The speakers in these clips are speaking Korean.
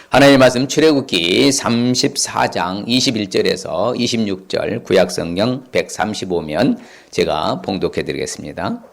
하나님의 말씀 출애굽기 34장 21절에서 26절 구약성경 135면 제가 봉독해 드리겠습니다.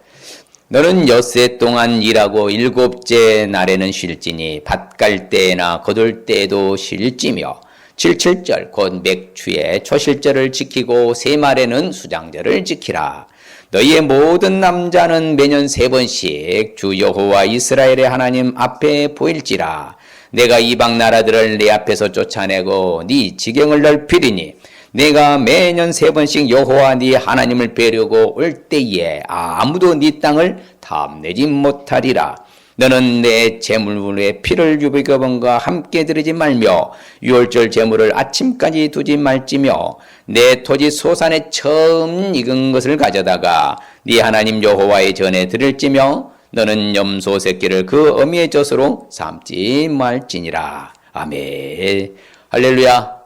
너는 엿새 동안 일하고 일곱째 날에는 쉴지니 밭 갈 때나 거둘 때에도 쉴지며 77절 곧 맥추의 초실절을 지키고 세 말에는 수장절을 지키라. 너희의 모든 남자는 매년 3번씩 주 여호와 이스라엘의 하나님 앞에 보일지라. 내가 이방 나라들을 네 앞에서 쫓아내고 네 지경을 넓히리니 내가 매년 3번씩 여호와 네 하나님을 뵈려고 올 때에 아무도 네 땅을 탐내지 못하리라. 너는 내 제물의 피를 유비교범과 함께 드리지 말며 유월절 제물을 아침까지 두지 말지며 내 토지 소산에 처음 익은 것을 가져다가 네 하나님 여호와의 전에 드릴지며 너는 염소 새끼를 그 어미의 젖으로 삼지 말지니라. 아멘. 할렐루야.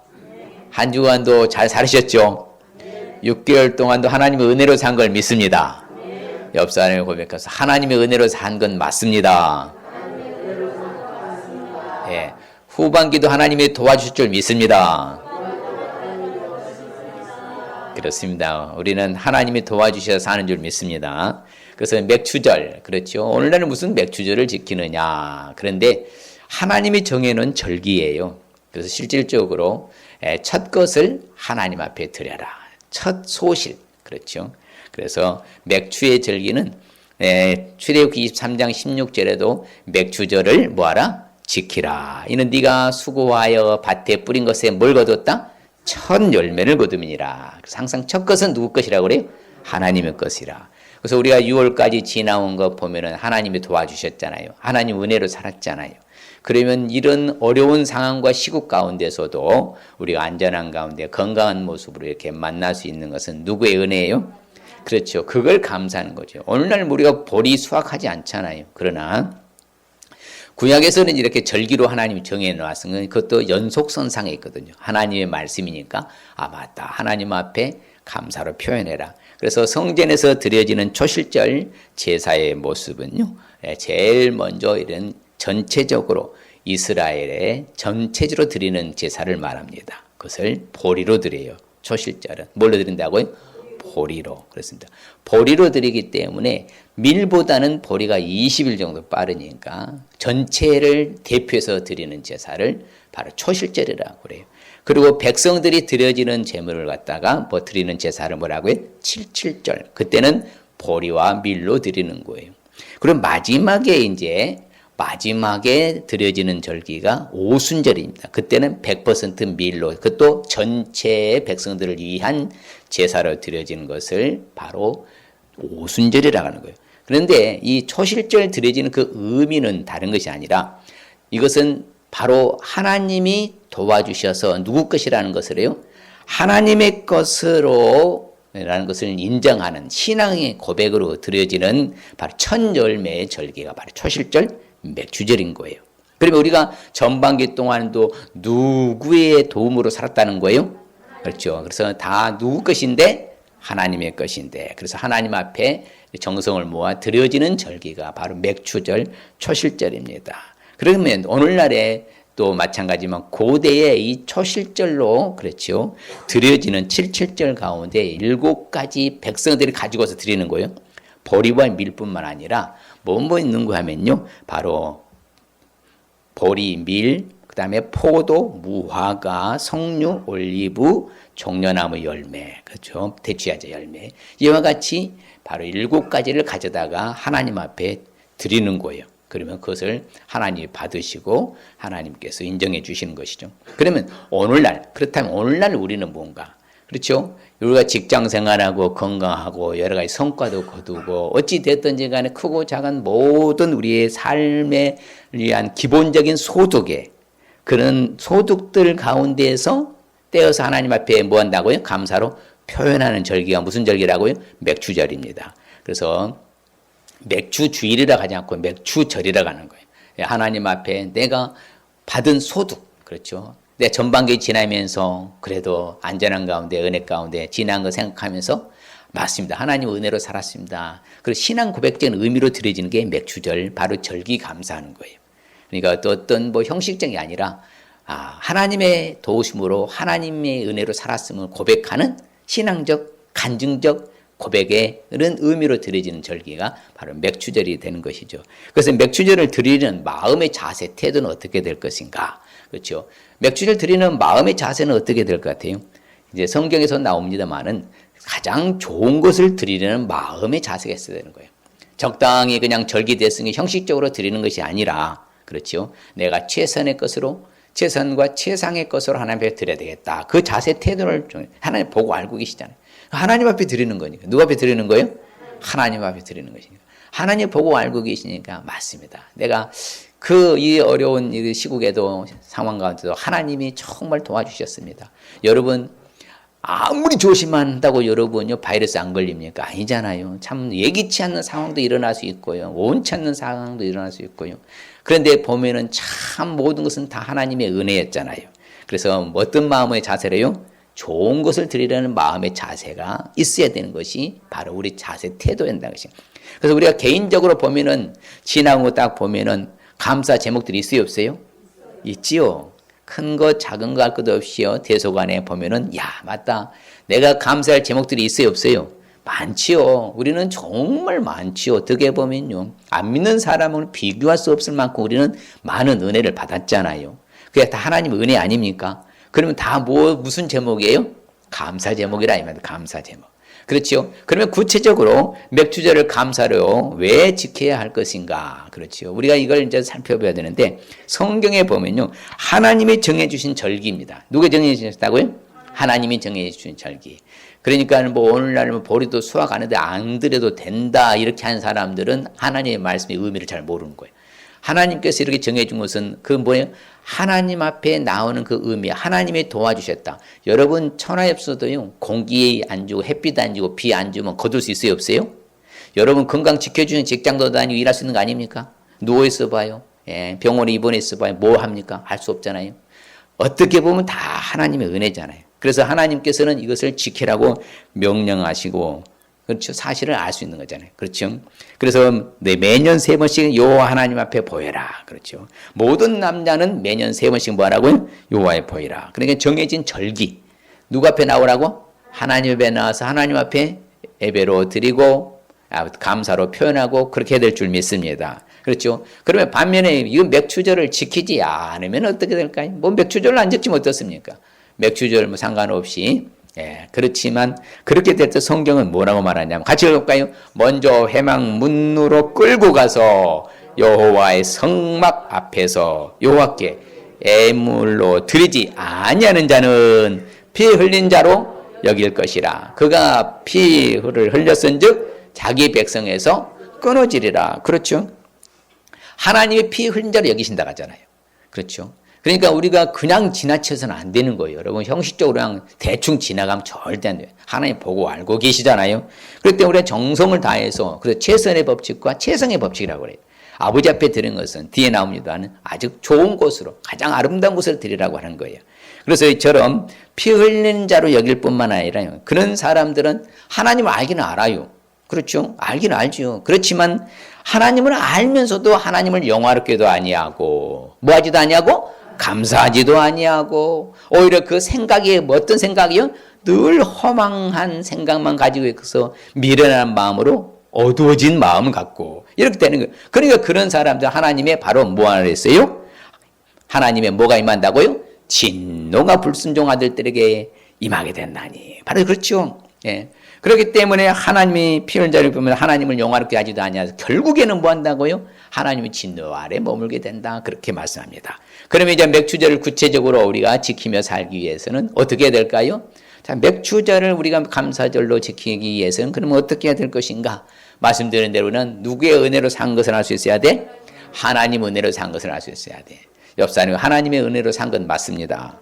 한 주간도 잘 살으셨죠? 6개월 동안도 하나님의 은혜로 산 걸 믿습니다. 옆 사람을 고백해서 하나님의 은혜로 산 건 맞습니다. 예, 후반기도 하나님이 도와주실 줄 믿습니다. 그렇습니다. 우리는 하나님이 도와주셔서 사는 줄 믿습니다. 그래서 맥추절, 그렇죠. 오늘날은 무슨 맥추절을 지키느냐. 그런데 하나님이 정해놓은 절기예요. 그래서 실질적으로 첫 것을 하나님 앞에 드려라. 첫 소실, 그렇죠. 그래서 맥추의 절기는 출애굽기 23장 16절에도 맥추절을 뭐하라? 지키라. 이는 네가 수고하여 밭에 뿌린 것에 뭘 거뒀다? 첫 열매를 거두미니라. 그래서 항상 첫 것은 누구 것이라고 그래요? 하나님의 것이라. 그래서 우리가 6월까지 지나온 거 보면은 하나님이 도와주셨잖아요. 하나님 은혜로 살았잖아요. 그러면 이런 어려운 상황과 시국 가운데서도 우리가 안전한 가운데 건강한 모습으로 이렇게 만날 수 있는 것은 누구의 은혜예요? 그렇죠. 그걸 감사하는 거죠. 오늘날 우리가 보리 수확하지 않잖아요. 그러나 구약에서는 이렇게 절기로 하나님이 정해놓았으면 그것도 연속선상에 있거든요. 하나님의 말씀이니까 맞다. 하나님 앞에 감사로 표현해라. 그래서 성전에서 드려지는 초실절 제사의 모습은요. 제일 먼저 이런 전체적으로 이스라엘의 전체적으로 드리는 제사를 말합니다. 그것을 보리로 드려요. 초실절은 뭘로 드린다고요? 보리로. 그렇습니다. 보리로 드리기 때문에 밀보다는 보리가 20일 정도 빠르니까 전체를 대표해서 드리는 제사를 바로 초실절이라고 그래요. 그리고 백성들이 드려지는 제물을 갖다가 드리는 제사를 뭐라고 해요? 77절. 그때는 보리와 밀로 드리는 거예요. 그리고 마지막에 드려지는 절기가 오순절입니다. 그때는 100% 밀로, 그것도 전체 백성들을 위한 제사로 드려지는 것을 바로 오순절이라고 하는 거예요. 그런데 이 초실절 드려지는 그 의미는 다른 것이 아니라 이것은 바로 하나님이 도와주셔서 누구 것이라는 것을 해요? 하나님의 것으로 라는 것을 인정하는 신앙의 고백으로 드려지는 바로 첫 열매의 절기가 바로 초실절 맥추절인 거예요. 그러면 우리가 전반기 동안도 누구의 도움으로 살았다는 거예요? 그렇죠. 그래서 다 누구 것인데? 하나님의 것인데. 그래서 하나님 앞에 정성을 모아 드려지는 절기가 바로 맥추절 초실절입니다. 그러면 오늘날에 또 마찬가지지만 고대의 이 초실절로 그렇죠. 드려지는 77절 가운데 7가지 백성들이 가지고서 드리는 거예요. 보리와 밀뿐만 아니라 뭐 있는 거 하면요. 바로 보리, 밀, 그 다음에 포도, 무화과, 석류, 올리브, 종려나무 열매, 그렇죠. 대추야자 열매. 이와 같이 바로 7가지를 가져다가 하나님 앞에 드리는 거예요. 그러면 그것을 하나님이 받으시고 하나님께서 인정해 주시는 것이죠. 그러면 그렇다면 오늘날 우리는 뭔가? 그렇죠? 우리가 직장 생활하고 건강하고 여러 가지 성과도 거두고 어찌 됐든지 간에 크고 작은 모든 우리의 삶에 위한 기본적인 소득에 그런 소득들 가운데에서 떼어서 하나님 앞에 뭐 한다고요? 감사로 표현하는 절기가 무슨 절기라고요? 맥추절입니다. 그래서 맥추주일이라고 하지 않고 맥추절이라고 하는 거예요. 하나님 앞에 내가 받은 소득, 그렇죠? 내 전반기 지나면서 그래도 안전한 가운데 은혜 가운데 지난 거 생각하면서 맞습니다. 하나님 은혜로 살았습니다. 그리고 신앙 고백적인 의미로 드려지는 게 맥추절, 바로 절기 감사하는 거예요. 그러니까 또 어떤 형식적이 아니라 하나님의 도우심으로 하나님의 은혜로 살았음을 고백하는 신앙적, 간증적 고백의 이런 의미로 드려지는 절기가 바로 맥추절이 되는 것이죠. 그래서 맥추절을 드리는 마음의 자세, 태도는 어떻게 될 것인가? 그렇죠. 맥추절 드리는 마음의 자세는 어떻게 될 것 같아요? 이제 성경에서 나옵니다만은 가장 좋은 것을 드리려는 마음의 자세가 있어야 되는 거예요. 적당히 그냥 절기 됐으니 형식적으로 드리는 것이 아니라, 그렇죠. 내가 최선의 것으로, 최선과 최상의 것으로 하나님 앞에 드려야 되겠다. 그 자세 태도를 하나님 보고 알고 계시잖아요. 하나님 앞에 드리는 거니까. 누구 앞에 드리는 거예요? 하나님 앞에 드리는 것이니까. 하나님 보고 알고 계시니까 맞습니다. 내가 이 어려운 시국에도 상황 가운데도 하나님이 정말 도와주셨습니다. 여러분, 아무리 조심한다고 여러분요 바이러스 안 걸립니까? 아니잖아요. 참 예기치 않는 상황도 일어날 수 있고요. 원치 않는 상황도 일어날 수 있고요. 그런데 보면은 참 모든 것은 다 하나님의 은혜였잖아요. 그래서 어떤 마음의 자세래요? 좋은 것을 드리려는 마음의 자세가 있어야 되는 것이 바로 우리 자세 태도였다는 것이. 그래서 우리가 개인적으로 보면은 지나온 거 딱 보면은 감사 제목들이 있어요, 없어요? 있지요. 큰 것, 작은 거 할 것도 없이요. 대소간에 보면은, 야, 맞다. 내가 감사할 제목들이 있어요, 없어요? 많지요. 우리는 정말 많지요. 어떻게 보면요. 안 믿는 사람은 비교할 수 없을 만큼 우리는 많은 은혜를 받았잖아요. 그게 다 하나님의 은혜 아닙니까? 그러면 다 무슨 제목이에요? 감사 제목이라, 이 말이에요. 감사 제목. 그렇죠. 그러면 구체적으로 맥추절을 감사로 왜 지켜야 할 것인가? 그렇죠. 우리가 이걸 이제 살펴봐야 되는데 성경에 보면요. 하나님이 정해주신 절기입니다. 누가 정해주셨다고요? 하나님이 정해주신 절기. 그러니까 뭐 오늘날 보리도 수확 안 해도 안 드려도 된다 이렇게 한 사람들은 하나님의 말씀의 의미를 잘 모르는 거예요. 하나님께서 이렇게 정해준 것은 그 뭐예요? 하나님 앞에 나오는 그 의미, 하나님이 도와주셨다. 여러분 천하엽소도요, 공기 안 주고 햇빛 안 주고 비 안 주면 거둘 수 있어요, 없어요? 여러분 건강 지켜주는 직장도 다니고 일할 수 있는 거 아닙니까? 누워있어 봐요. 예, 병원에 입원했어 봐요. 뭐 합니까? 할 수 없잖아요. 어떻게 보면 다 하나님의 은혜잖아요. 그래서 하나님께서는 이것을 지키라고 명령하시고, 그렇죠. 사실을 알 수 있는 거잖아요. 그렇죠. 그래서 매년 3번씩 여호와 하나님 앞에 보여라. 그렇죠. 모든 남자는 매년 3번씩 뭐 하라고요? 여호와에 보이라. 그러니까 정해진 절기. 누구 앞에 나오라고? 하나님 앞에 나와서 하나님 앞에 예배로 드리고 감사로 표현하고 그렇게 될 줄 믿습니다. 그렇죠. 그러면 반면에 이 맥추절을 지키지 않으면 어떻게 될까요? 뭐 맥추절을 안 지키면 어떻습니까? 맥추절 뭐 상관없이. 예, 그렇지만 그렇게 될 때 성경은 뭐라고 말하냐면 같이 읽어볼까요? 먼저 회막문으로 끌고 가서 여호와의 성막 앞에서 여호와께 애물로 드리지 아니하는 자는 피 흘린 자로 여길 것이라. 그가 피를 흘렸은즉 자기 백성에서 끊어지리라. 그렇죠? 하나님이 피 흘린 자로 여기신다고 하잖아요. 그렇죠? 그러니까 우리가 그냥 지나쳐서는 안 되는 거예요. 여러분 형식적으로 그냥 대충 지나가면 절대 안 돼요. 하나님 보고 알고 계시잖아요. 그럴 때 우리가 정성을 다해서 그래서 최선의 법칙과 최성의 법칙이라고 그래요. 아버지 앞에 드리는 것은 뒤에 나옵니다는 아주 좋은 곳으로 가장 아름다운 곳을 드리라고 하는 거예요. 그래서 이처럼 피 흘리는 자로 여길 뿐만 아니라 그런 사람들은 하나님을 알기는 알아요. 그렇죠? 알기는 알죠. 그렇지만 하나님을 알면서도 하나님을 영화롭게도 아니하고 뭐하지도 아니하고 감사하지도 아니하고 오히려 그 생각이 어떤 생각이요? 늘 허망한 생각만 가지고 있어서 미련한 마음으로 어두워진 마음을 갖고 이렇게 되는 거예요. 그러니까 그런 사람들 하나님의 바로 뭐 하나 했어요? 하나님의 뭐가 임한다고요? 진노가 불순종 아들들에게 임하게 된다니. 바로 그렇죠. 예. 그렇기 때문에 하나님이 피 흘린 자를 보면 하나님을 영화롭게 하지도 아니하서 결국에는 뭐 한다고요? 하나님의 진노 아래 머물게 된다. 그렇게 말씀합니다. 그러면 이제 맥추절을 구체적으로 우리가 지키며 살기 위해서는 어떻게 해야 될까요? 자, 맥추절을 우리가 감사절로 지키기 위해서는 그러면 어떻게 해야 될 것인가? 말씀드린 대로는 누구의 은혜로 산 것을 알 수 있어야 돼? 하나님 은혜로 산 것을 알 수 있어야 돼. 옆 사람이 하나님의 은혜로 산 건 맞습니다.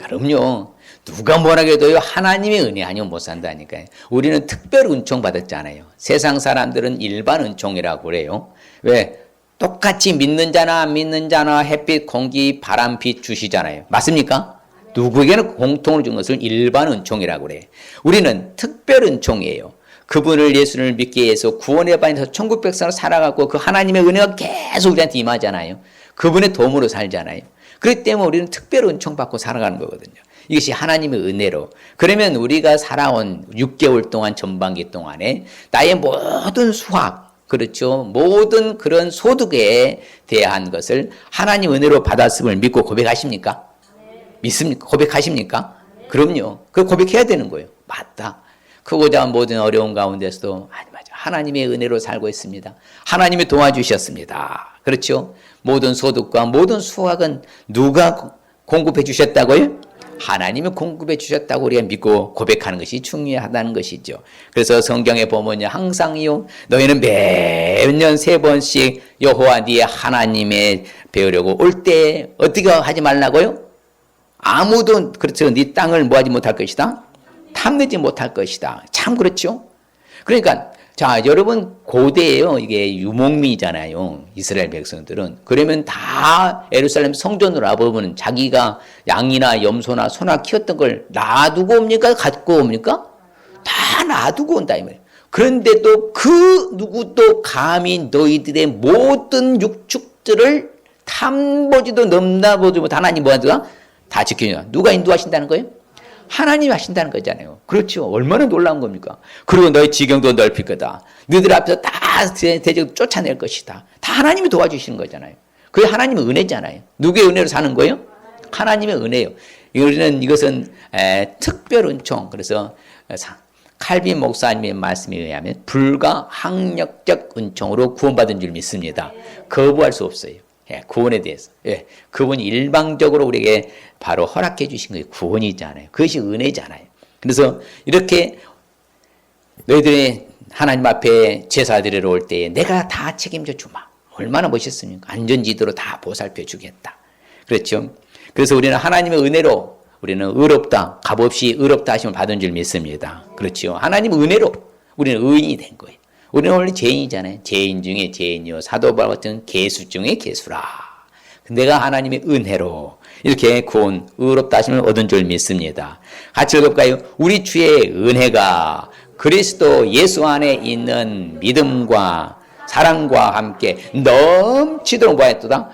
그럼요. 누가 뭐라 해도요 하나님의 은혜 아니면 못 산다니까요. 우리는 특별 은총 받았잖아요. 세상 사람들은 일반 은총이라고 그래요. 왜? 똑같이 믿는 자나 안 믿는 자나 햇빛, 공기, 바람, 빛 주시잖아요. 맞습니까? 누구에게는 공통으로 준 것을 일반 은총이라고 그래요. 우리는 특별 은총이에요. 그분을 예수를 믿게 해서 구원의 반에서 천국 백성으로 살아가고 그 하나님의 은혜가 계속 우리한테 임하잖아요. 그분의 도움으로 살잖아요. 그렇기 때문에 우리는 특별 은총 받고 살아가는 거거든요. 이것이 하나님의 은혜로. 그러면 우리가 살아온 6개월 동안 전반기 동안에 나의 모든 수학, 그렇죠. 모든 그런 소득에 대한 것을 하나님 은혜로 받았음을 믿고 고백하십니까? 믿습니까? 고백하십니까? 그럼요. 그 고백해야 되는 거예요. 맞다. 크고자 모든 어려운 가운데서도 아니 맞아. 하나님의 은혜로 살고 있습니다. 하나님이 도와주셨습니다. 그렇죠? 모든 소득과 모든 수확은 누가 공급해 주셨다고요? 하나님이 공급해 주셨다고 우리가 믿고 고백하는 것이 중요하다는 것이죠. 그래서 성경에 보면요, 항상요, 너희는 매년 3번씩 여호와 네 하나님의 배우려고 올 때 어떻게 하지 말라고요? 아무도 그렇죠. 네 땅을 뭐하지 못할 것이다. 탐내지 못할 것이다. 참 그렇죠. 그러니까 자, 여러분 고대에요. 이게 유목민이잖아요. 이스라엘 백성들은. 그러면 다 예루살렘 성전으로 와보면 자기가 양이나 염소나 소나 키웠던 걸 놔두고 옵니까? 갖고 옵니까? 다 놔두고 온다 이 말이에요. 그런데도 그 누구도 감히 너희들의 모든 육축들을 탐보지도 넘나보지도 못한 하나님 뭐하더라? 다 지켜주냐. 누가 인도하신다는 거예요? 하나님이 하신다는 거잖아요. 그렇죠. 얼마나 놀라운 겁니까? 그리고 너희 지경도 넓힐 거다. 너희들 앞에서 다 대적을 쫓아낼 것이다. 다 하나님이 도와주시는 거잖아요. 그게 하나님의 은혜잖아요. 누구의 은혜로 사는 거예요? 하나님의 은혜예요. 이것은 특별 은총. 그래서 칼빈 목사님의 말씀에 의하면 불가항력적 은총으로 구원받은 줄 믿습니다. 거부할 수 없어요. 구원에 대해서. 그분이 일방적으로 우리에게 바로 허락해 주신 게 구원이잖아요. 그것이 은혜잖아요. 그래서 이렇게 너희들이 하나님 앞에 제사 드리러 올 때 내가 다 책임져 주마. 얼마나 멋있습니까? 안전지도로 다 보살펴 주겠다. 그렇죠? 그래서 우리는 하나님의 은혜로 우리는 의롭다, 값없이 의롭다 하심을 받은 줄 믿습니다. 그렇죠? 하나님 은혜로 우리는 의인이 된 거예요. 우리는 원래 죄인이잖아요. 죄인 중에 죄인이요. 사도 바울 같은 개수 중에 개수라. 내가 하나님의 은혜로 이렇게 구원, 의롭다 하심을 얻은 줄 믿습니다. 같이 읽어볼까요? 우리 주의 은혜가 그리스도 예수 안에 있는 믿음과 사랑과 함께 넘치도록 뭐했도다?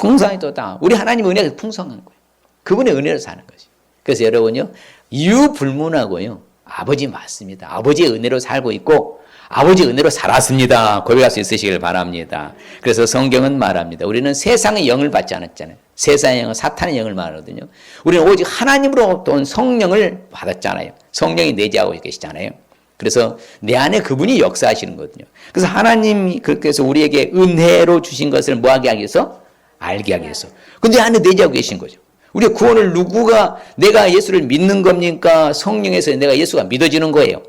풍성했도다. 우리 하나님의 은혜가 풍성한 거예요. 그분의 은혜로 사는 거죠. 그래서 여러분요, 이유 불문하고요, 아버지 맞습니다. 아버지의 은혜로 살고 있고 아버지 은혜로 살았습니다. 고백할 수 있으시길 바랍니다. 그래서 성경은 말합니다. 우리는 세상의 영을 받지 않았잖아요. 세상의 영은 사탄의 영을 말하거든요. 우리는 오직 하나님으로 온 성령을 받았잖아요. 성령이 내재하고 계시잖아요. 그래서 내 안에 그분이 역사하시는 거거든요. 그래서 하나님이 그렇게 해서 우리에게 은혜로 주신 것을 뭐하게 하기 위해서? 알게 하기 위해서. 근데 안에 내재하고 계신 거죠. 우리의 구원을 누구가 내가 예수를 믿는 겁니까? 성령에서 내가 예수가 믿어지는 거예요.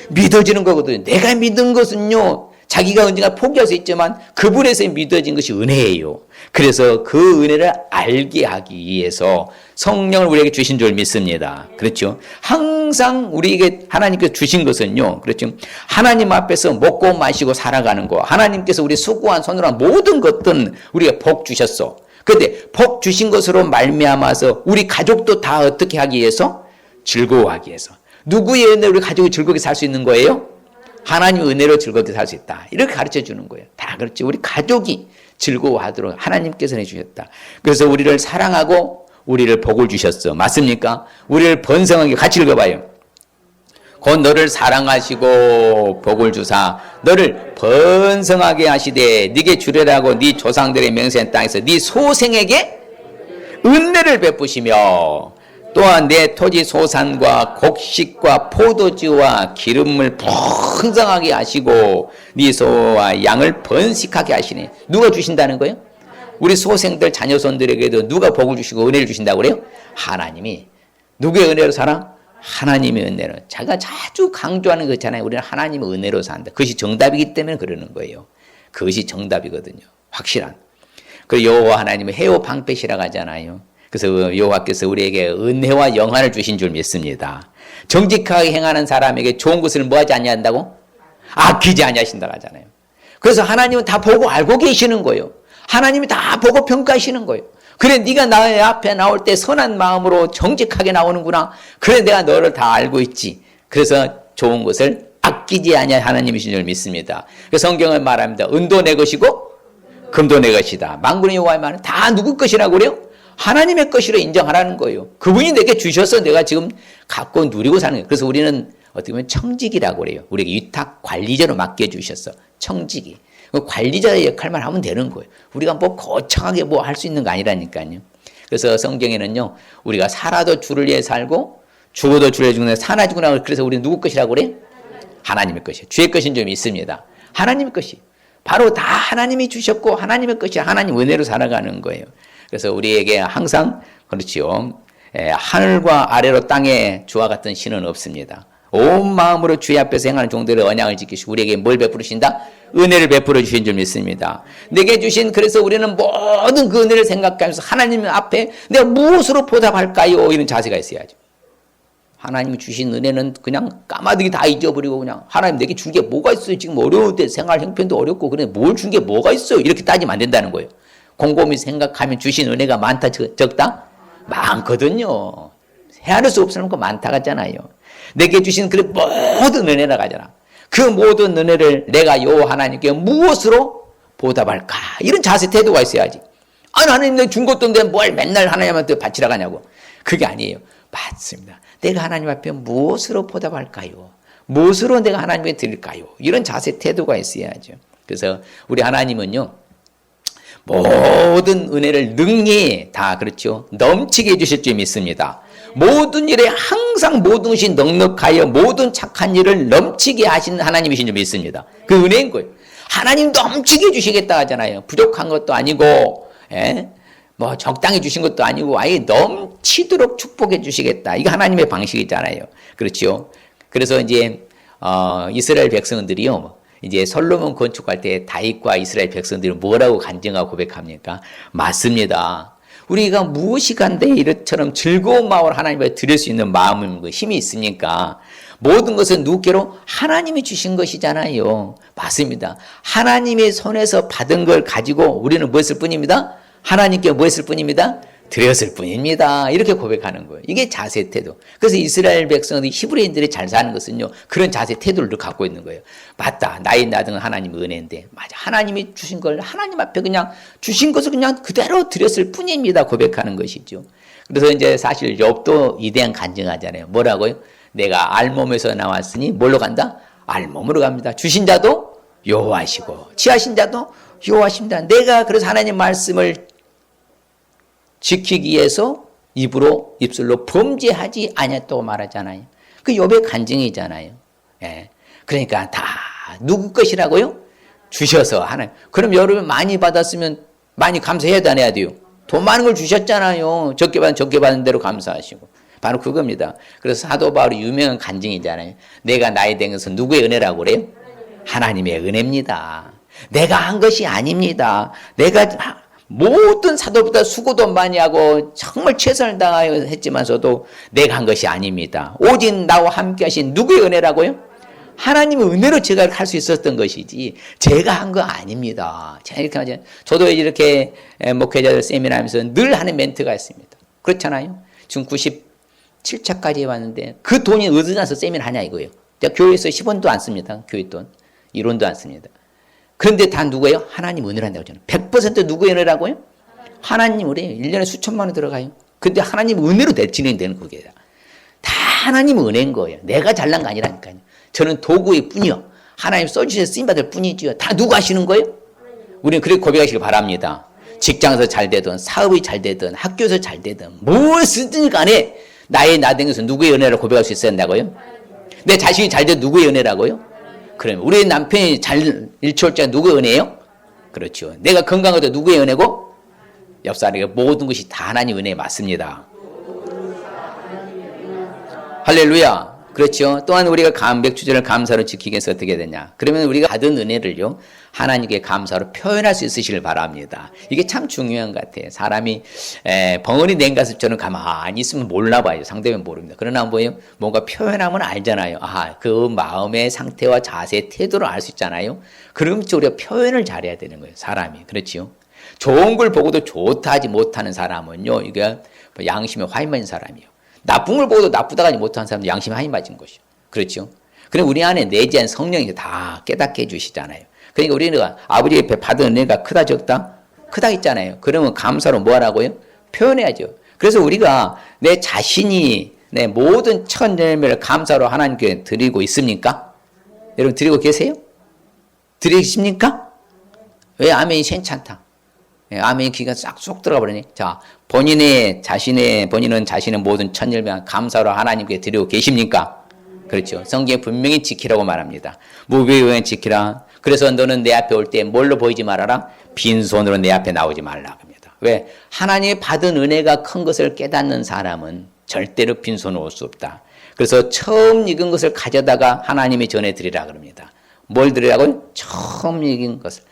믿어지는 거거든요. 내가 믿은 것은요, 자기가 언젠가 포기할 수 있지만 그분에서 믿어진 것이 은혜예요. 그래서 그 은혜를 알게 하기 위해서 성령을 우리에게 주신 줄 믿습니다. 그렇죠? 항상 우리에게 하나님께서 주신 것은요, 그렇죠? 하나님 앞에서 먹고 마시고 살아가는 거, 하나님께서 우리 수고한 손으로 한 모든 것들은 우리가 복 주셨어. 그런데 복 주신 것으로 말미암아서 우리 가족도 다 어떻게 하기 위해서? 즐거워하기 위해서. 누구의 은혜로 우리 가족이 즐겁게 살 수 있는 거예요? 하나님의 은혜로 즐겁게 살 수 있다. 이렇게 가르쳐 주는 거예요. 다 그렇죠. 우리 가족이 즐거워하도록 하나님께서 해주셨다. 그래서 우리를 사랑하고 우리를 복을 주셨어. 맞습니까? 우리를 번성하게 같이 읽어봐요. 곧 너를 사랑하시고 복을 주사 너를 번성하게 하시되 네게 주례라고 네 조상들의 맹세한 땅에서 네 소생에게 은혜를 베푸시며 또한 내 토지 소산과 곡식과 포도주와 기름을 풍성하게 하시고 네 소와 양을 번식하게 하시네. 누가 주신다는 거예요? 우리 소생들 자녀손들에게도 누가 복을 주시고 은혜를 주신다고 그래요? 하나님이. 누구의 은혜로 살아? 하나님의 은혜로. 제가 자주 강조하는 거 있잖아요. 우리는 하나님의 은혜로 산다. 그것이 정답이기 때문에 그러는 거예요. 그것이 정답이거든요. 확실한. 그리고 여호와 하나님은 해오 방패시라고 하잖아요. 그래서 여호와께서 우리에게 은혜와 영화를 주신 줄 믿습니다. 정직하게 행하는 사람에게 좋은 것을 뭐하지 아니한다고? 아끼지 아니하신다고 하잖아요. 그래서 하나님은 다 보고 알고 계시는 거예요. 하나님이 다 보고 평가하시는 거예요. 그래 네가 나의 앞에 나올 때 선한 마음으로 정직하게 나오는구나. 그래 내가 너를 다 알고 있지. 그래서 좋은 것을 맡기지 아니한 하나님이신 줄 믿습니다. 그 성경은 말합니다. 은도 내 것이고 금도 내 것이다. 만군의 여호와의 말은 다 누구 것이라고 그래요? 하나님의 것이라 인정하라는 거예요. 그분이 내게 주셔서 내가 지금 갖고 누리고 사는 거예요. 그래서 우리는 어떻게 보면 청직이라고 그래요. 우리에게 위탁 관리자로 맡겨주셨어. 청직이. 관리자의 역할만 하면 되는 거예요. 우리가 뭐 거창하게 뭐 할 수 있는 거 아니라니까요. 그래서 성경에는요, 우리가 살아도 주를 위해 살고 죽어도 주를 위해 죽는 사나지구나. 그래서 우리는 누구 것이라고 그래요? 하나님의 것이에요. 주의 것인 줄 믿습니다. 하나님의 것이. 바로 다 하나님이 주셨고 하나님의 것이 하나님 은혜로 살아가는 거예요. 그래서 우리에게 항상 그렇지요. 하늘과 아래로 땅에 주와 같은 신은 없습니다. 온 마음으로 주의 앞에서 행하는 종들의 언약을 지키시고 우리에게 뭘 베풀으신다? 은혜를 베풀어 주신 줄 믿습니다. 내게 주신 그래서 우리는 모든 그 은혜를 생각하면서 하나님 앞에 내가 무엇으로 보답할까요? 이런 자세가 있어야죠. 하나님이 주신 은혜는 그냥 까마득이 다 잊어버리고 그냥 하나님 내게 준 게 뭐가 있어요? 지금 어려운데 생활 형편도 어렵고 그래 뭘 준 게 뭐가 있어요? 이렇게 따지면 안 된다는 거예요. 곰곰이 생각하면 주신 은혜가 많다 적다? 많거든요. 헤아릴 수 없을 만큼 많다 같잖아요. 내게 주신 그 모든 은혜라고 하잖아. 그 모든 은혜를 내가 요 하나님께 무엇으로 보답할까? 이런 자세 태도가 있어야지. 아니 하나님 내가 준 것도 없는데 뭘 맨날 하나님한테 바치러 가냐고. 그게 아니에요. 맞습니다. 내가 하나님 앞에 무엇으로 보답할까요? 무엇으로 내가 하나님께 드릴까요? 이런 자세 태도가 있어야죠. 그래서 우리 하나님은요. 모든 은혜를 능히 다 그렇죠. 넘치게 해주실 줄 믿습니다. 모든 일에 항상 모든 것이 넉넉하여 모든 착한 일을 넘치게 하시는 하나님이신 줄 믿습니다. 그 은혜인 거예요. 하나님 넘치게 해주시겠다 하잖아요. 부족한 것도 아니고 뭐 적당히 주신 것도 아니고 아예 넘치도록 축복해 주시겠다. 이거 하나님의 방식이잖아요. 그렇죠. 그래서 이제 이스라엘 백성들이요. 이제 솔로몬 건축할 때 다윗과 이스라엘 백성들이 뭐라고 간증하고 고백합니까? 맞습니다. 우리가 무엇이 간데 이처럼 즐거운 마음을 하나님 앞에 드릴 수 있는 마음은 힘이 있으니까 모든 것은 누구께로? 하나님이 주신 것이잖아요. 맞습니다. 하나님의 손에서 받은 걸 가지고 우리는 뭐 했을 뿐입니다? 하나님께 뭐 했을 뿐입니다? 드렸을 뿐입니다. 이렇게 고백하는 거예요. 이게 자세 태도. 그래서 이스라엘 백성들이 히브리인들이 잘 사는 것은요. 그런 자세 태도를 갖고 있는 거예요. 맞다. 나의 나등은 하나님 은혜인데. 맞아. 하나님이 주신 걸 하나님 앞에 그냥 주신 것을 그냥 그대로 드렸을 뿐입니다. 고백하는 것이죠. 그래서 이제 사실 욥도 이대한 간증하잖아요. 뭐라고요? 내가 알몸에서 나왔으니 뭘로 간다? 알몸으로 갑니다. 주신 자도 여호와시고 취하신 자도 여호와십니다. 내가 그래서 하나님 말씀을 지키기 위해서 입술로 범죄하지 아니했다고 말하잖아요. 그 욥의 간증이잖아요. 예. 그러니까 다 누구 것이라고요? 주셔서 하나님. 그럼 여러분 많이 받았으면 많이 감사해야 안 해야 돼요? 돈 많은 걸 주셨잖아요. 적게 받은 대로 감사하시고. 바로 그겁니다. 그래서 사도 바울이 유명한 간증이잖아요. 내가 나에 된 것은 누구의 은혜라고 그래요? 하나님의 은혜입니다. 내가 한 것이 아닙니다. 내가 모든 사도보다 수고도 많이 하고 정말 최선을 다하여 했지만서도 내가 한 것이 아닙니다. 오직 나와 함께 하신 누구의 은혜라고요? 하나님의 은혜로 제가 할 수 있었던 것이지 제가 한 거 아닙니다. 이렇게 하죠. 저도 이렇게 목회자들 세미나 하면서 늘 하는 멘트가 있습니다. 그렇잖아요. 지금 97차까지 해왔는데 그 돈이 어디서 나서 세미나 하냐 이거예요. 제가 교회에서 10원도 안 씁니다. 교회 돈. 1원도 안 씁니다. 그런데 다 누구예요? 하나님 은혜를 한다고 저는. 100% 누구의 은혜라고요? 하나님 은혜. 1년에 수천만 원 들어가요. 근데 하나님 은혜로 진행되는 그게 다 하나님 은혜인 거예요. 내가 잘난 거 아니라니까요. 저는 도구의 뿐이요. 하나님 써주셔서 쓰임받을 뿐이지요. 다 누가 하시는 거예요? 우리는 그렇게 고백하시길 바랍니다. 직장에서 잘 되든 사업이 잘 되든 학교에서 잘 되든 뭘 쓰든 간에 나의 나된 것은 누구의 은혜라고 고백할 수 있어야 한다고요? 내 자식이 잘 되든 누구의 은혜라고요? 그러면 우리 남편이 잘 일치월장 누구의 은혜예요? 그렇죠. 내가 건강해도 누구의 은혜고? 옆 사람에게 모든 것이 다 하나님 은혜 맞습니다. 할렐루야. 그렇죠. 또한 우리가 백주절을 감사로 지키기 위해서 어떻게 되냐. 그러면 우리가 받은 은혜를요. 하나님께 감사로 표현할 수 있으시길 바랍니다. 이게 참 중요한 것 같아요. 사람이 벙어리 낸 가슴처럼 가만히 있으면 몰라봐요. 상대면 모릅니다. 그러나 뭐예요? 뭔가 표현하면 알잖아요. 그 마음의 상태와 자세, 태도를 알 수 있잖아요. 그럼 우리가 표현을 잘해야 되는 거예요. 사람이. 그렇죠. 좋은 걸 보고도 좋다 하지 못하는 사람은요. 이게 양심에 화인 맞은 사람이에요. 나쁜 걸 보고도 나쁘다고 하지 못하는 사람은 양심에 화인 맞은 것이죠. 그렇죠. 그래 우리 안에 내재한 성령이 다 깨닫게 해주시잖아요. 그러니까 우리는 아버지 옆에 받은 은혜가 크다 적다? 크다 했잖아요. 그러면 감사로 뭐 하라고요? 표현해야죠. 그래서 우리가 내 자신이 내 모든 첫 열매를 감사로 하나님께 드리고 있습니까? 여러분 드리고 계세요? 드리십니까? 왜 아멘이 괜찮다? 아멘이 귀가 싹 들어가 버리니. 자, 본인은 자신의 모든 첫 열매 감사로 하나님께 드리고 계십니까? 그렇죠. 성경에 분명히 지키라고 말합니다. 무비유에 지키라. 그래서 너는 내 앞에 올 때 뭘로 보이지 말아라? 빈손으로 내 앞에 나오지 말라 합니다. 왜? 하나님이 받은 은혜가 큰 것을 깨닫는 사람은 절대로 빈손으로 올 수 없다. 그래서 처음 익은 것을 가져다가 하나님이 전해드리라 그럽니다. 뭘 드리라고요? 처음 익은 것을.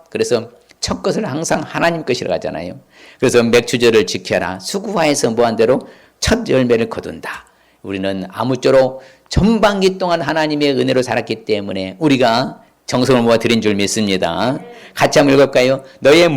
그래서 첫 것을 항상 하나님 것이라고 하잖아요. 그래서 맥주절을 지켜라. 수구화에서 뭐한 대로 첫 열매를 거둔다. 우리는 아무쪼록 전반기 동안 하나님의 은혜로 살았기 때문에 우리가 정성을 모아 드린 줄 믿습니다. 같이 한번 읽을까요? 너의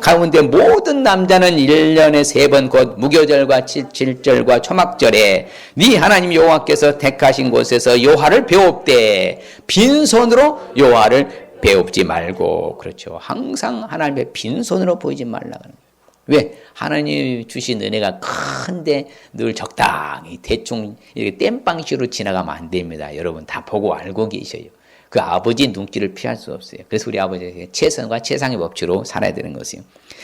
가운데 모든 남자는 1년에 3번 곧 무교절과 칠절과 초막절에 네 하나님 여호와께서 택하신 곳에서 여호와를 배웁되 빈손으로 여호와를 배웁지 말고. 그렇죠. 항상 하나님의 빈손으로 보이지 말라고 하는 거예요. 왜? 하나님이 주신 은혜가 큰데 늘 적당히 대충 이렇게 땜빵식으로 지나가면 안 됩니다. 여러분 다 보고 알고 계셔요. 그 아버지 눈길을 피할 수 없어요. 그래서 우리 아버지에게 최선과 최상의 법칙으로 살아야 되는 것이요.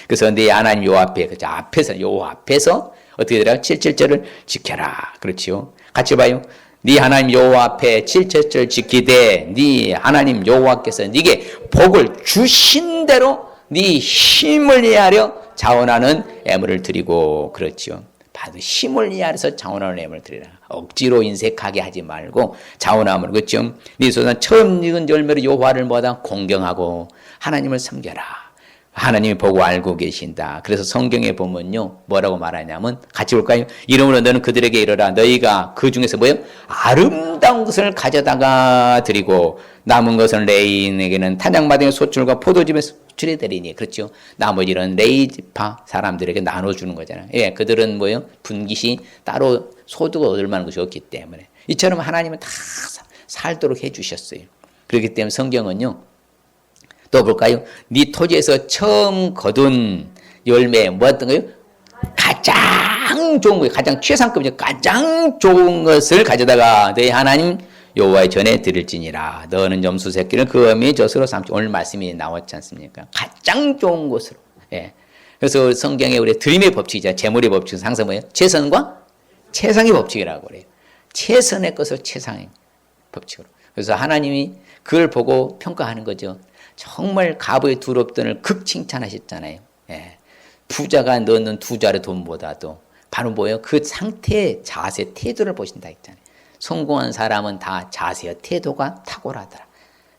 그래서 네 하나님 요 앞에, 그 앞에서, 요 앞에서 어떻게 되더라? 7절을 지켜라. 그렇지요. 같이 봐요. 네 하나님 여호와 앞에 7절을 지키되 네 하나님 여호와께서 네게 복을 주신 대로 네 힘을 이하려 자원하는 애물을 드리고. 그렇죠. 바로 힘을 이하여서 자원하는 애물을 드리라. 억지로 인색하게 하지 말고 자원함으로. 그렇죠. 네 손은 처음 익은 열매로 여호와를 뭐다? 공경하고 하나님을 섬겨라. 하나님이 보고 알고 계신다. 그래서 성경에 보면요 뭐라고 말하냐면 같이 볼까요? 이러므로 너는 그들에게 이르라. 너희가 그 중에서 뭐예요? 아름다운 것을 가져다가 드리고 남은 것은 레인에게는 타작마당의 소출과 포도즙의 소출이 되리니. 그렇죠. 나머지는 레이지파 사람들에게 나눠주는 거잖아요. 예, 그들은 뭐예요? 분깃이 따로 소득을 얻을 만한 것이 없기 때문에. 이처럼 하나님은 다 살도록 해주셨어요. 그렇기 때문에 성경은요 또 볼까요? 네 토지에서 처음 거둔 열매 뭐였던 거예요? 가장 좋은 거예요. 가장 최상급이죠. 가장 좋은 것을 가져다가 너희 하나님 여호와의 전에 드릴지니라. 너는 염소 새끼를 그 어미의 젖으로 삼지. 오늘 말씀이 나왔지 않습니까? 가장 좋은 것으로. 예. 그래서 성경에 우리 드림의 법칙이죠. 재물의 법칙은 항상 뭐예요? 최선과 최상의 법칙이라고 그래요. 최선의 것을 최상의 법칙으로. 그래서 하나님이 그걸 보고 평가하는 거죠. 정말 가부의 두 롭돈을 극 칭찬하셨잖아요. 예. 부자가 넣는 두 자리 돈보다도 바로 뭐예요? 그 상태의 자세, 태도를 보신다 했잖아요. 성공한 사람은 다 자세와 태도가 탁월하더라.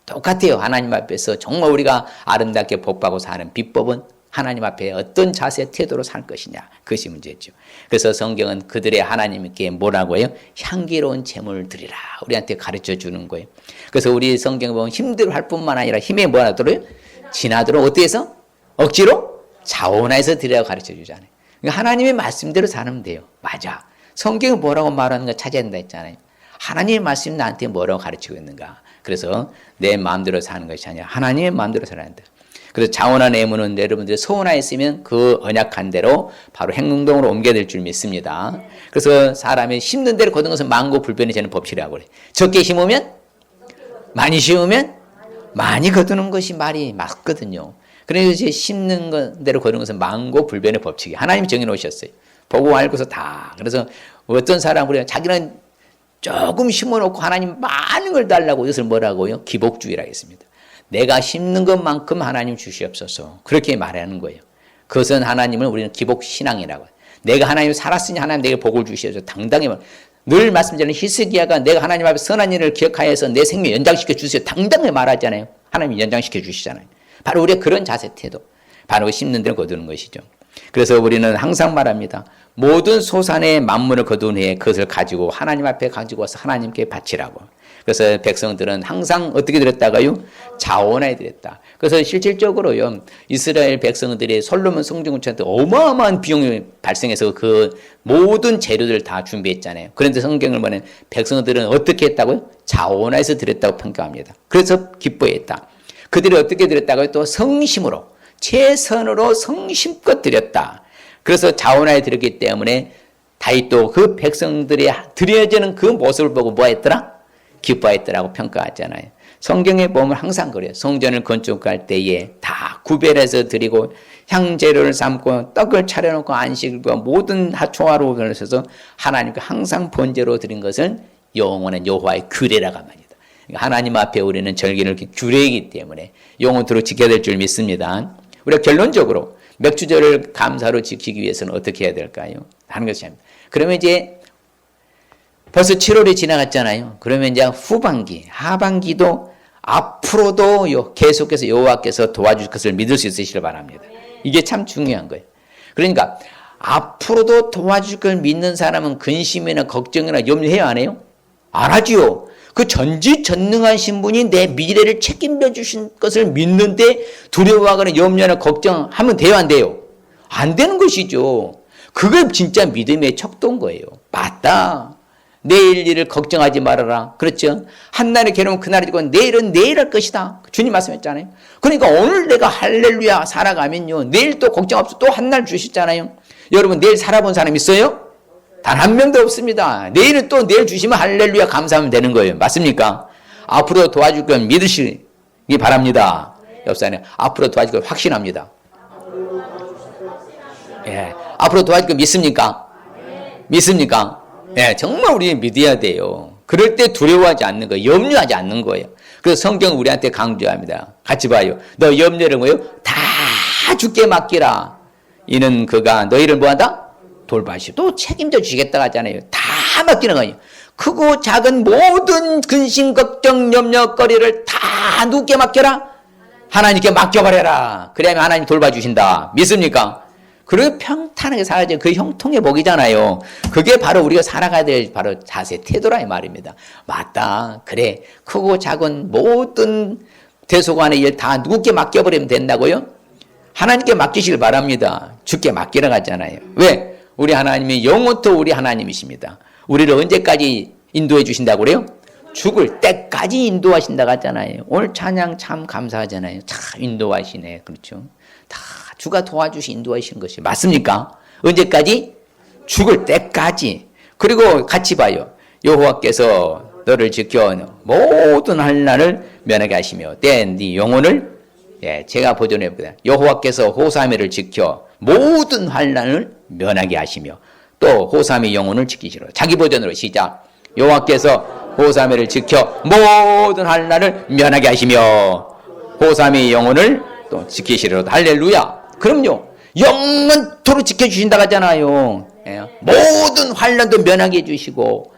똑같아요. 하나님 앞에서 정말 우리가 아름답게 복받고 사는 비법은 하나님 앞에 어떤 자세, 태도로 살 것이냐. 그것이 문제죠. 그래서 성경은 그들의 하나님께 뭐라고 해요? 향기로운 제물을 드리라. 우리한테 가르쳐 주는 거예요. 그래서 우리 성경 보면 힘들어 할 뿐만 아니라 힘에 뭐 하도록 지나도록 어떻게 해서? 억지로 자원해서 드리라고 가르쳐 주잖아요. 그러니까 하나님의 말씀대로 사는 돼요. 맞아. 성경이 뭐라고 말하는 거 찾아야 된다 했잖아요. 하나님의 말씀이 나한테 뭐라고 가르치고 있는가. 그래서 내 마음대로 사는 것이 아니라 하나님의 마음대로 살아야 한다. 그래서 자원한 애무는 여러분들이 소원하였으면 그 언약한 대로 바로 행동으로 옮겨야 줄 믿습니다. 그래서 사람이 심는 대로 거둔 것은 만고불변이 되는 법칙이라고 그래. 적게 심으면 많이 심으면 많이 거두는 것이 말이 맞거든요. 그래서 심는 대로 거두는 것은 만고불변의 법칙이 하나님이 정해놓으셨어요. 보고 알고서 다. 그래서 어떤 사람은 그래요. 자기는 조금 심어놓고 하나님 많은 걸 달라고 이것을 뭐라고요? 기복주의라고 했습니다. 내가 심는 것만큼 하나님 주시옵소서. 그렇게 말하는 거예요. 그것은 하나님을 우리는 기복신앙이라고 해요. 내가 하나님 살았으니 하나님 내게 복을 주시옵소서. 당당히 늘 말씀드리는 히스기야가 내가 하나님 앞에 선한 일을 기억하여서 내 생명 연장시켜 주세요. 당당히 말하잖아요. 하나님이 연장시켜 주시잖아요. 바로 우리의 그런 자세 태도. 바로 심는 대로 거두는 것이죠. 그래서 우리는 항상 말합니다. 모든 소산의 만물을 거둔 후에 그것을 가지고 하나님 앞에 가지고 와서 하나님께 바치라고. 그래서 백성들은 항상 어떻게 드렸다가요? 자원하에 드렸다. 그래서 실질적으로요, 이스라엘 백성들이 솔로몬 성전건축한테 어마어마한 비용이 발생해서 그 모든 재료들을 다 준비했잖아요. 그런데 성경을 보면 백성들은 어떻게 했다고요? 자원하에서 드렸다고 평가합니다. 그래서 기뻐했다. 그들이 어떻게 드렸다고요? 또 성심으로, 최선으로 성심껏 드렸다. 그래서 자원하에 드렸기 때문에 다윗도 그 백성들이 드려지는 그 모습을 보고 뭐 했더라? 기뻐했더라고 평가하잖아요. 성경에 보면 항상 그래요. 성전을 건축할 때에 다 구별해서 드리고 향재료를 삶고 떡을 차려놓고 안식일과 모든 초하루 걸려서 하나님께 항상 번제로 드린 것을 영원한 여호와의 규례라고 합니다. 하나님 앞에 우리는 절기를 규례이기 때문에 영원토록 지켜야 될 줄 믿습니다. 우리가 결론적으로 맥주절을 감사로 지키기 위해서는 어떻게 해야 될까요? 하는 것이 아닙니다. 그러면 이제 벌써 7월이 지나갔잖아요. 그러면 이제 후반기, 하반기도 앞으로도 계속해서 여호와께서 도와주실 것을 믿을 수 있으시길 바랍니다. 이게 참 중요한 거예요. 그러니까 앞으로도 도와줄 걸 믿는 사람은 근심이나 걱정이나 염려해야 안 해요? 안 하지요. 그 전지전능하신 분이 내 미래를 책임져 주신 것을 믿는데 두려워하거나 염려나 걱정하면 돼요, 안 돼요? 안 되는 것이죠. 그게 진짜 믿음의 척도인 거예요. 맞다. 내일 일을 걱정하지 말아라. 그렇죠? 한날의 괴로움은 그날이 되고 내일은 내일 할 것이다. 주님 말씀했잖아요. 그러니까 오늘 내가 할렐루야 살아가면요, 내일 또 걱정 없어 또 한날 주셨잖아요. 여러분 내일 살아본 사람 있어요? 단 한 명도 없습니다. 내일은 또 내일 주시면 할렐루야 감사하면 되는 거예요. 맞습니까? 앞으로 도와줄 건 믿으시기 바랍니다. 옆사님 앞으로 도와줄 건 확신합니다. 예, 앞으로 도와줄 건 믿습니까? 믿습니까? 예, 정말 우리 믿어야 돼요. 그럴 때 두려워하지 않는 거예요. 염려하지 않는 거예요. 그래서 성경은 우리한테 강조합니다. 같이 봐요. 너 염려를 뭐예요? 다 주께 맡기라. 이는 그가 너희를 뭐한다? 돌봐시오. 또 책임져 주시겠다 하잖아요. 다 맡기는 거예요. 크고 작은 모든 근심, 걱정, 염려거리를 다 누구께 맡겨라? 하나님께 맡겨버려라. 그래야만 하나님 돌봐주신다. 믿습니까? 그리고 평탄하게 살아야지. 그 형통의 복이잖아요. 그게 바로 우리가 살아가야 될 바로 자세, 태도라 이 말입니다. 맞다. 그래. 크고 작은 모든 대소관의 일 다 누구께 맡겨버리면 된다고요? 하나님께 맡기시길 바랍니다. 주께 맡기라고 하잖아요. 왜? 우리 하나님이 영원토 우리 하나님이십니다. 우리를 언제까지 인도해 주신다고 그래요? 죽을 때까지 인도하신다고 하잖아요. 오늘 찬양 참 감사하잖아요. 참 인도하시네. 그렇죠? 다 주가 도와주시 인도하시는 것이 맞습니까? 언제까지? 죽을 때까지. 그리고 같이 봐요. 여호와께서 너를 지켜 모든 환난을 면하게 하시며 때 네 영혼을 제가 보존해 봅니다. 여호와께서 호사미를 지켜 모든 환난을 면하게 하시며 또 호사미 영혼을 지키시로. 자기 버전으로 시작. 여호와께서 호사미를 지켜 모든 환난을 면하게 하시며 호사미 영혼을 또 지키시리로다. 할렐루야. 그럼요. 영원토록 지켜주신다고 하잖아요. 모든 환난도 면하게 해주시고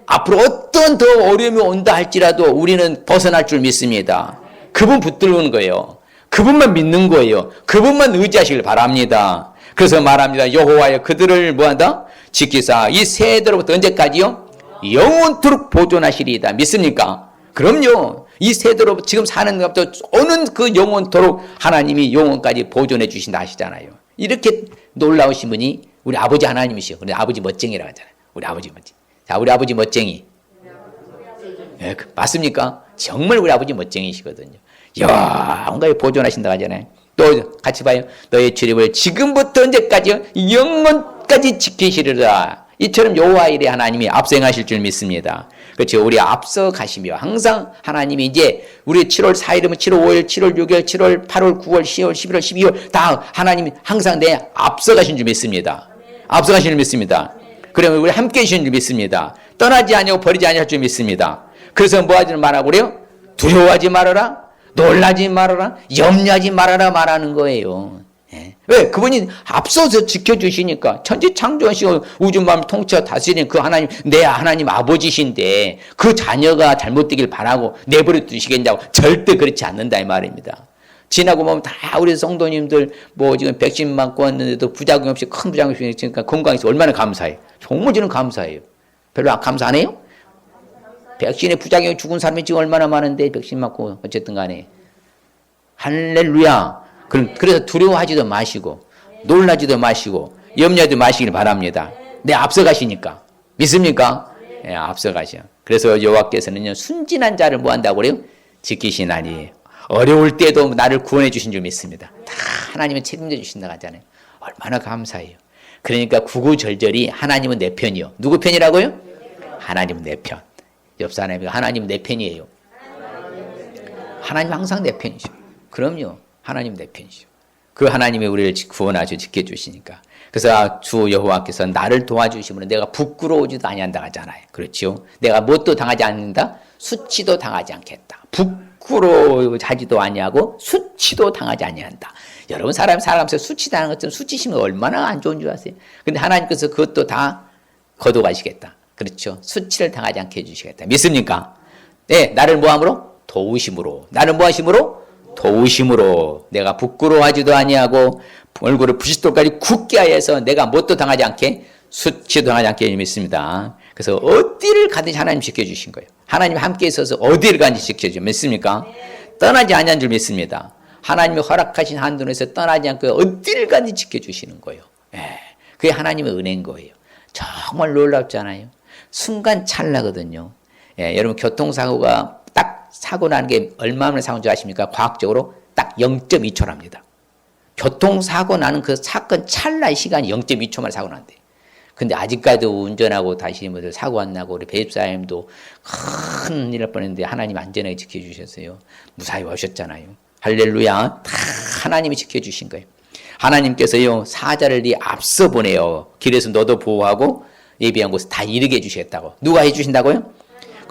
앞으로 어떤 더 어려움이 온다 할지라도 우리는 벗어날 줄 믿습니다. 그분 붙들는 거예요. 그분만 믿는 거예요. 그분만 의지하시길 바랍니다. 그래서 말합니다. 여호와여 그들을 뭐한다? 지키사 이 세대로부터 언제까지요? 영원토록 보존하시리이다. 믿습니까? 그럼요. 이 세대로부터 지금 사는 것부터 오는 그 영원토록 하나님이 영원까지 보존해 주신다 하시잖아요. 이렇게 놀라우신 분이 우리 아버지 하나님이시요. 우리 아버지 멋쟁이라고 하잖아요. 우리 아버지 멋쟁이. 자, 우리 아버지 멋쟁이. 네, 맞습니까? 정말 우리 아버지 멋쟁이시거든요. 영원까지 보존하신다고 하잖아요. 또 같이 봐요. 너의 출입을 지금부터 언제까지요? 영원까지 지키시리라. 이처럼 여호와 일에 하나님이 앞서 행하실 줄 믿습니다. 그렇죠. 우리 앞서 가시며 항상 하나님이 이제 우리 7월 4일이면 7월 5일, 7월 6일, 7월 8월, 9월, 10월, 11월, 12월 다 하나님이 항상 내 앞서 가신 줄 믿습니다. 앞서 가신 줄 믿습니다. 그러면 우리 함께 계신 줄 믿습니다. 떠나지 아니하고 버리지 아니할 줄 믿습니다. 그래서 뭐 하지 말라고 그래요? 두려워하지 말아라. 놀라지 말아라. 염려하지 말아라 말하는 거예요. 왜? 그분이 앞서서 지켜주시니까 천지창조하시고 우주만을 통치하고 다스리는 그 하나님, 내 하나님 아버지신데 그 자녀가 잘못되길 바라고 내버려 두시겠냐고 절대 그렇지 않는다 이 말입니다. 지나고 보면 다 우리 성도님들 뭐 지금 백신 맞고 왔는데도 부작용 없이 큰 부작용 없이 있으니까 건강해서 얼마나 감사해요. 정말 저는 감사해요. 별로 감사 안 해요? 백신의 부작용이 죽은 사람이 지금 얼마나 많은데 백신 맞고 어쨌든 간에. 할렐루야. 그래서 두려워하지도 마시고 놀라지도 마시고 염려하지 마시길 바랍니다. 내 앞서가시니까. 믿습니까? 예, 앞서가셔. 그래서 여호와께서는요 순진한 자를 뭐 한다고 그래요? 지키시나니 어려울 때도 나를 구원해 주신 줄 믿습니다. 다 하나님은 책임져 주신다고 하잖아요. 얼마나 감사해요. 그러니까 구구절절히 하나님은 내 편이요. 누구 편이라고요? 하나님은 내 편. 옆 사람이 하나님은 내 편이에요. 하나님 항상 내 편이죠. 그럼요. 하나님 내 편이죠. 그 하나님이 우리를 구원하시고 지켜주시니까. 그래서 주 여호와께서 나를 도와주시면 내가 부끄러우지도 아니한다 하잖아요. 그렇죠? 내가 뭣도 당하지 않는다? 수치도 당하지 않겠다. 부끄러워하지도 아니하고 수치도 당하지 아니한다. 여러분 사람이 살아가면서 수치당하는 것처럼 수치심이 얼마나 안 좋은 줄 아세요? 근데 하나님께서 그것도 다 거둬가시겠다. 그렇죠? 수치를 당하지 않게 해주시겠다. 믿습니까? 네, 나를 뭐함으로? 도우심으로. 나를 뭐하심으로? 도우심으로. 내가 부끄러워하지도 아니하고 얼굴을 부싯돌까지 굳게 하여서 내가 뭣도 당하지 않게 수치도 당하지 않게 믿습니다. 그래서 어디를 가든지 하나님 지켜주신 거예요. 하나님 함께 있어서 어디를 가든지 지켜주죠. 믿습니까? 떠나지 않는 줄 믿습니다. 하나님이 허락하신 한도에서 떠나지 않고 어디를 가든지 지켜주시는 거예요. 예, 그게 하나님의 은혜인 거예요. 정말 놀랍잖아요. 순간 찰나거든요. 예, 여러분 교통사고가 딱 사고 나는 게 얼마나 사고인 줄 아십니까? 과학적으로 딱 0.2초랍니다. 교통사고 나는 그 사건 찰나의 시간이 0.2초만 사고 난대. 근데 아직까지도 운전하고 다시 뭐 사고 안 나고 우리 배집사님도 큰 일을 뻔했는데 하나님 안전하게 지켜주셨어요. 무사히 오셨잖아요. 할렐루야. 다 하나님이 지켜주신 거예요. 하나님께서요 사자를 네 앞서 보내요. 길에서 너도 보호하고 예비한 곳에 다 이르게 해주시겠다고. 누가 해주신다고요?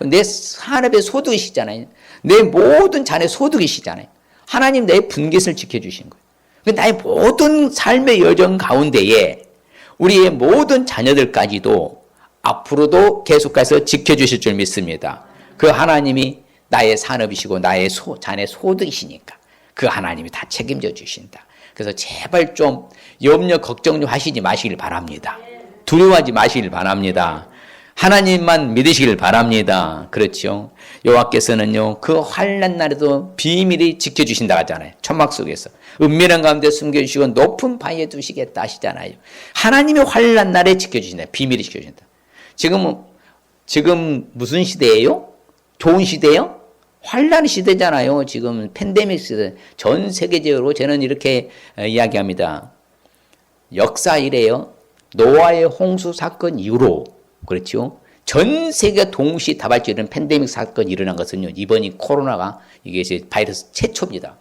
내 산업의 소득이시잖아요. 내 모든 잔의 소득이시잖아요. 하나님 내 분깃을 지켜주신 거예요. 나의 모든 삶의 여정 가운데에 우리의 모든 자녀들까지도 앞으로도 계속해서 지켜주실 줄 믿습니다. 그 하나님이 나의 산업이시고 나의 자녀의 소득이시니까 그 하나님이 다 책임져 주신다. 그래서 제발 좀 염려 걱정 좀 하시지 마시길 바랍니다. 두려워하지 마시길 바랍니다. 하나님만 믿으시길 바랍니다. 그렇죠? 여호와께서는요 그 환난 날에도 비밀히 지켜주신다 하잖아요. 천막 속에서 은밀한 가운데 숨겨주시고 높은 바위에 두시겠다 하시잖아요. 하나님이 환난 날에 지켜주신다. 비밀히 지켜주신다. 지금 무슨 시대예요? 좋은 시대예요? 환난 시대잖아요. 지금 팬데믹 시대. 전 세계적으로 저는 이렇게 이야기합니다. 역사 이래요. 노아의 홍수 사건 이후로 그렇죠. 전 세계가 동시에 다발적 이런 팬데믹 사건이 일어난 것은요. 이번이 코로나가 이게 이제 바이러스 최초입니다.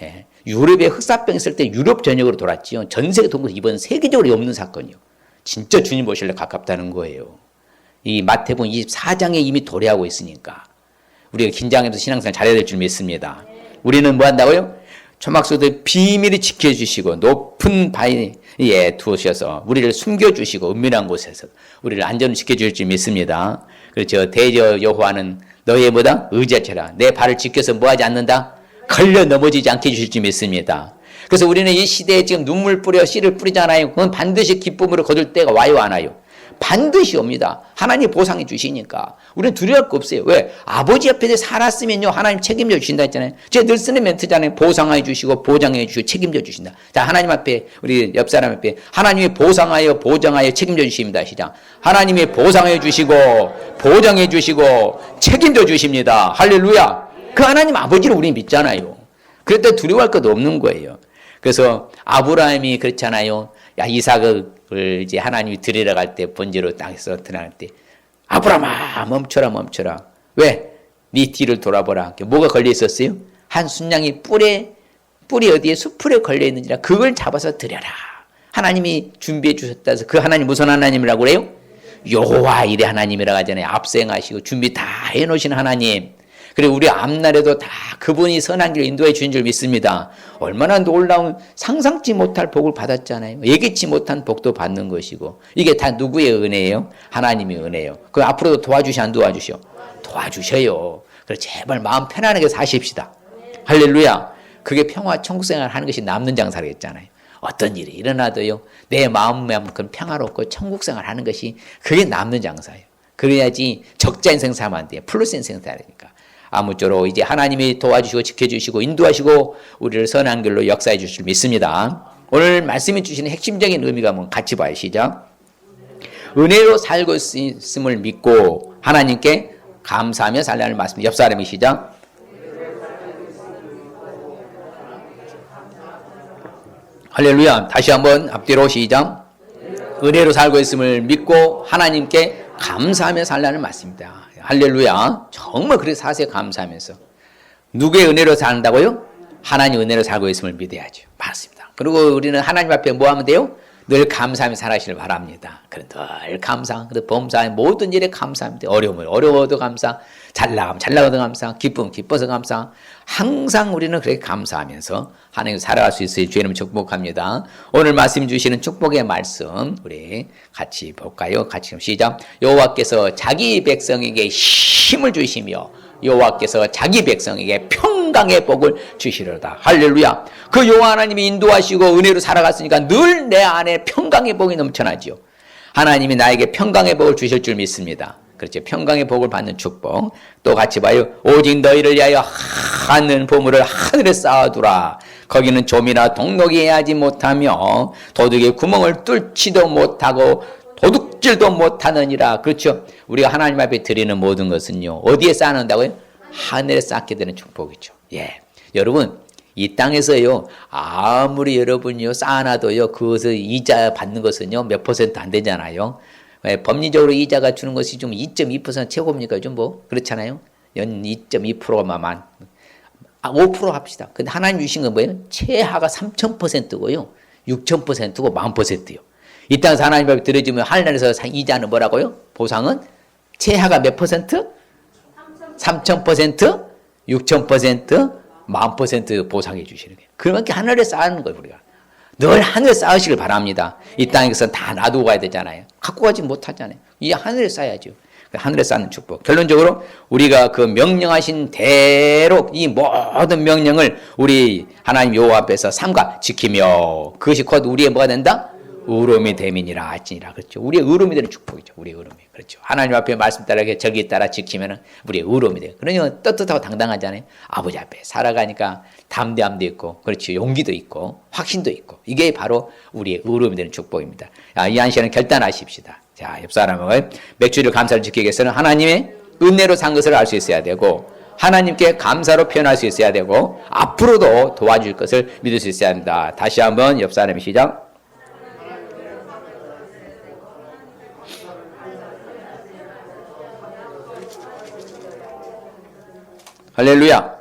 예. 유럽에 흑사병 있을 때 유럽 전역으로 돌았지요. 전 세계 동시 이번 세계적으로 없는 사건이요. 진짜 주님 보실래 가깝다는 거예요. 이 마태복음 24장에 이미 도래하고 있으니까 우리가 긴장해서 신앙생활 잘해야 될 줄 믿습니다. 우리는 뭐 한다고요? 초막 속에 비밀히 지켜주시고 높은 바위에 두셔서 우리를 숨겨주시고 은밀한 곳에서 우리를 안전을 지켜줄 줄 믿습니다. 그렇죠. 대저 여호와는 너의 뭐다? 의지하라. 내 발을 지켜서 뭐하지 않는다? 걸려 넘어지지 않게 해주실 줄 믿습니다. 그래서 우리는 이 시대에 지금 눈물 뿌려 씨를 뿌리잖아요. 그건 반드시 기쁨으로 거둘 때가 와요 안 와요? 반드시 옵니다. 하나님 보상해 주시니까. 우리는 두려울 거 없어요. 왜? 아버지 옆에 살았으면요. 하나님 책임져 주신다 했잖아요. 제가 늘 쓰는 멘트잖아요. 보상해 주시고 보장해 주시고 책임져 주신다. 자, 하나님 앞에 우리 옆 사람 앞에 하나님이 보상하여 보장하여 책임져 주십니다. 시작. 하나님이 보상해 주시고 보장해 주시고 책임져 주십니다. 할렐루야. 그 하나님 아버지를 우리 믿잖아요. 그럴 때 두려워할 것도 없는 거예요. 그래서 아브라함이 그렇잖아요. 야, 이삭을 이제 하나님이 들이러 갈 때 번제로 땅에서 드러날 때 아브라함아 멈춰라. 왜? 네 뒤를 돌아보라. 뭐가 걸려 있었어요? 한 순양이 뿌리 어디에 수풀에 걸려 있는지라 그걸 잡아서 드려라. 하나님이 준비해 주셨다 해서 그 하나님 무슨 하나님이라고 그래요? 여호와 이래 하나님이라고 하잖아요. 앞서행하시고 준비 다 해놓으신 하나님. 그리고 우리 앞날에도 다 그분이 선한 길을 인도해 주신 줄 믿습니다. 얼마나 놀라운 상상치 못할 복을 받았잖아요. 예기치 못한 복도 받는 것이고 이게 다 누구의 은혜예요? 하나님의 은혜예요. 그 앞으로도 도와주시 안 도와주셔? 도와주셔요. 그래서 제발 마음 편안하게 사십시다. 할렐루야. 그게 평화 천국생활 하는 것이 남는 장사라고 했잖아요. 어떤 일이 일어나도요. 내 마음만큼 평화롭고 천국생활 하는 것이 그게 남는 장사예요. 그래야지 적자 인생 살면 안 돼요. 플러스 인생 살아야 되니까. 아무쪼록 이제 하나님이 도와주시고 지켜주시고 인도하시고 우리를 선한 길로 역사해 주실 줄 믿습니다. 오늘 말씀해 주시는 핵심적인 의미가 뭔가 같이 봐요. 시작. 은혜로 살고 있음을 믿고 하나님께 감사하며 살라는 말씀. 옆 사람이 시작. 할렐루야. 다시 한번 앞뒤로 시작. 은혜로 살고 있음을 믿고 하나님께 감사하며 살라는 말씀입니다. 할렐루야. 정말 그렇게 사세요. 감사하면서. 누구의 은혜로 산다고요? 하나님 은혜로 살고 있음을 믿어야죠. 맞습니다. 그리고 우리는 하나님 앞에 뭐 하면 돼요? 늘 감사하며 살아가시길 바랍니다. 그래 늘 감사, 범사 모든 일에 감사합니다. 어려우면 어려워도 감사, 잘 나가도 감사, 기쁨 기뻐서 감사. 항상 우리는 그렇게 감사하면서 하나님 살아갈 수 있어요. 주님 축복합니다. 오늘 말씀 주시는 축복의 말씀 우리 같이 볼까요? 같이 시작. 여호와께서 자기 백성에게 힘을 주시며 여호와께서 자기 백성에게 평강의 복을 주시려다. 할렐루야. 그 여호와 하나님이 인도하시고 은혜로 살아갔으니까 늘 내 안에 평강의 복이 넘쳐나지요. 하나님이 나에게 평강의 복을 주실 줄 믿습니다. 그렇죠. 평강의 복을 받는 축복. 또 같이 봐요. 오직 너희를 위하여 하는 보물을 하늘에 쌓아두라. 거기는 좀이나 동록이 하지 못하며 도둑의 구멍을 뚫지도 못하고 도둑질도 못하느니라. 그렇죠. 우리가 하나님 앞에 드리는 모든 것은요. 어디에 쌓는다고요? 하늘에 쌓게 되는 축복이죠. 예, 여러분 이 땅에서요. 아무리 여러분이요 쌓아놔도요. 그것을 이자 받는 것은요. 몇 퍼센트 안 되잖아요. 예, 법리적으로 이자가 주는 것이 좀 2.2% 최고입니까? 좀 뭐 그렇잖아요. 연 2.2%만 5% 합시다. 근데 하나님 주신 건 뭐예요? 최하가 3,000%고요. 6,000%고 10,000%요. 이 땅에서 하나님 앞에 드려지면 하늘에서 이자는 뭐라고요? 보상은 최하가 몇 퍼센트? 3,000%, 6,000%, 10,000% 보상해 주시는 거예요. 그렇게 하늘에 쌓는 거예요. 우리가 늘 하늘에 쌓으시길 바랍니다. 이 땅에서 다 놔두고 가야 되잖아요. 갖고 가지 못하잖아요. 이 하늘에 쌓아야죠. 하늘에 쌓는 축복. 결론적으로 우리가 그 명령하신 대로 이 모든 명령을 우리 하나님 여호와 앞에서 삼가 지키며 그것이 곧 우리의 뭐가 된다? 의로움이 됨이니라 할지니라. 그렇죠. 우리의 의로움이 되는 축복이죠. 우리의 의로움이. 그렇죠. 하나님 앞에 말씀 따라 절기 따라 지키면은 우리의 의로움이 돼요. 그러니까 떳떳하고 당당하잖아요. 아버지 앞에 살아가니까 담대함도 있고, 그렇죠. 용기도 있고, 확신도 있고. 이게 바로 우리의 의로움이 되는 축복입니다. 이 한 시간은 결단하십시다. 자, 옆 사람을 맥주를 감사를 지키기 위해서는 하나님의 은혜로 산 것을 알 수 있어야 되고, 하나님께 감사로 표현할 수 있어야 되고, 앞으로도 도와줄 것을 믿을 수 있어야 합니다. 다시 한번 옆 사람의 시작. 할렐루야.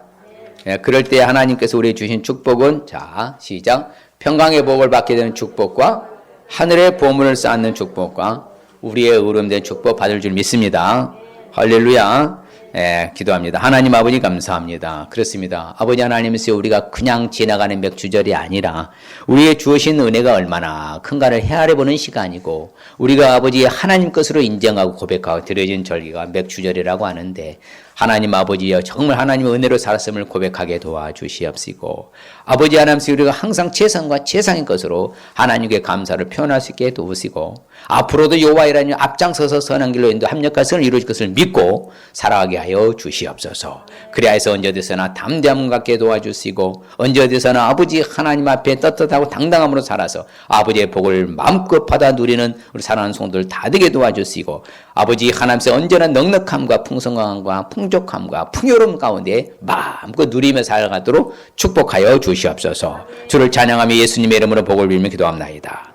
예, 그럴 때 하나님께서 우리에게 주신 축복은 자 시작. 평강의 복을 받게 되는 축복과 하늘의 보물을 쌓는 축복과 우리의 의로움된 축복 받을 줄 믿습니다. 할렐루야. 예, 기도합니다. 하나님 아버지 감사합니다. 그렇습니다. 아버지 하나님께서 우리가 그냥 지나가는 맥주절이 아니라 우리의 주신 은혜가 얼마나 큰가를 헤아려보는 시간이고 우리가 아버지의 하나님 것으로 인정하고 고백하고 드려진 절기가 맥주절이라고 하는데 하나님 아버지여 정말 하나님의 은혜로 살았음을 고백하게 도와주시옵시고 아버지 하나님께서 우리가 항상 최선과 최상의 것으로 하나님께 감사를 표현할 수 있게 도우시고 앞으로도 여호와이라는 앞장서서 선한 길로 인도 합력과 선을 이루어질 것을 믿고 살아가게 하여 주시옵소서. 그리하여서 언제 어디서나 담대함 갖게 도와주시고 언제 어디서나 아버지 하나님 앞에 떳떳하고 당당함으로 살아서 아버지의 복을 마음껏 받아 누리는 우리 사랑하는 성도들 다 되게 도와주시고 아버지 하나님께서 언제나 넉넉함과 풍성함과 풍족함과 풍요로움 가운데 마음껏 누리며 살아가도록 축복하여 주시옵소서. 주를 찬양하며 예수님의 이름으로 복을 빌며 기도합나이다.